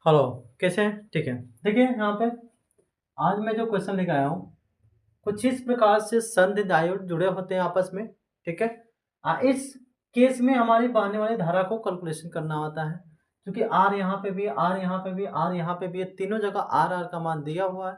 Hello, कैसे हैं? ठीक है। देखिए यहाँ पे आज मैं जो क्वेश्चन लेके आया हूँ, कुछ इस प्रकार से संधि डायोड जुड़े होते हैं आपस में, ठीक है? इस केस में हमारी बहने वाली धारा को कैलकुलेशन करना होता है, क्योंकि आर यहाँ पे भी है, आर यहाँ पे भी, आर यहाँ पे भी है, तीनों जगह आर का मान दिया हुआ है।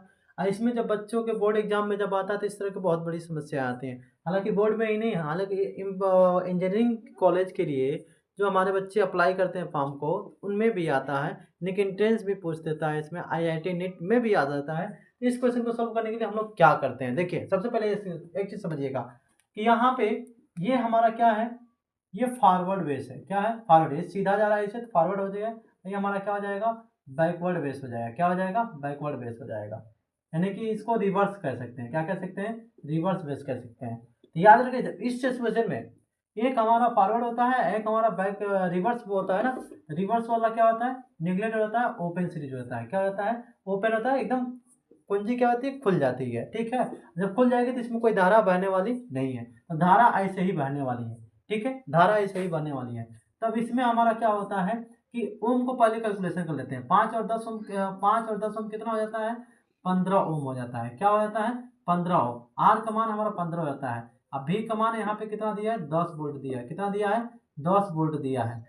इसमें जब बच्चों के बोर्ड एग्जाम में जब आता है तो इस तरह की बहुत बड़ी समस्या आती हैं। हालाँकि बोर्ड में ही नहीं, हालाँकि इंजीनियरिंग कॉलेज के लिए जो हमारे बच्चे अप्लाई करते हैं फॉर्म को, उनमें भी आता है। निक एंट्रेंस भी पूछ देता है इसमें, आईआईटी नीट में भी आ जाता है। इस क्वेश्चन को सॉल्व करने के लिए हम लोग क्या करते हैं? देखिए, सबसे पहले एक चीज़ समझिएगा कि यहाँ पे ये हमारा क्या है? ये फॉरवर्ड बेस है। क्या है? फॉरवर्ड। ये सीधा जा रहा है, इसे तो फॉरवर्ड हो जाएगा। ये हमारा क्या हो जाएगा? बैकवर्ड बेस हो जाएगा। क्या हो जाएगा? बैकवर्ड बेस हो जाएगा। यानी कि इसको रिवर्स कह सकते हैं। क्या कह सकते हैं? रिवर्स बेस कह सकते हैं। तो याद रखिए, इस सिचुएशन में एक हमारा फॉरवर्ड होता है, एक हमारा बैक रिवर्स होता है ना। रिवर्स वाला क्या होता है? नेगलेक्ट होता है, ओपन सीरीज होता है। क्या होता है? ओपन होता है, एकदम कुंजी क्या होती है? खुल जाती है, ठीक है? जब खुल जाएगी तो इसमें कोई धारा बहने वाली नहीं है, तो धारा ऐसे ही बहने वाली है, ठीक है? धारा ऐसे ही बहने वाली है। तब इसमें हमारा क्या होता है कि ओम को पहले कैलकुलेशन कर लेते हैं। 5 और 10 ओम, 5 और 10 ओम कितना हो जाता है? 15 ओम हो जाता है। क्या हो जाता है? 15 ओम। आर का मान हमारा 15 हो जाता है। अब भी का मान यहाँ पे कितना दिया है? 10 वोल्ट दिया है। कितना दिया है? 10 वोल्ट दिया है।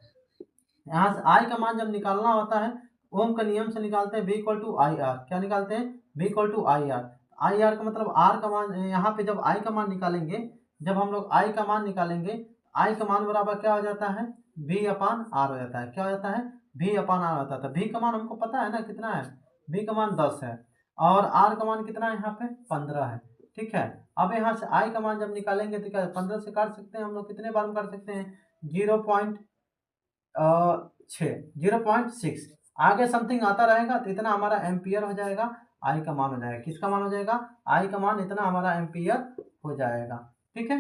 यहाँ से आई का मान जब निकालना होता है, ओम का नियम से निकालते हैं, V equal to I R. क्या निकालते हैं? V equal to I R. I R का मतलब आर का मान, यहाँ पे जब आई का मान निकालेंगे, जब हम लोग आई का मान निकालेंगे, आई का मान बराबर क्या हो जाता है? V अपान आर हो जाता है। क्या हो जाता है? V अपान आर होता था। V का मान हमको पता है ना कितना है? V का मान 10 है और आर का मान कितना है यहाँ पे? 15 है, ठीक है? अब यहाँ से आई का मान जब निकालेंगे तो क्या 15 से काट सकते हैं हम लोग? कितने बार में काट सकते हैं? 0.6 आगे समथिंग आता रहेगा तो इतना हमारा एम्पियर हो जाएगा। आई का मान हो जाएगा, किसका मान हो जाएगा? आई का मान इतना हमारा एम्पियर हो जाएगा, ठीक है?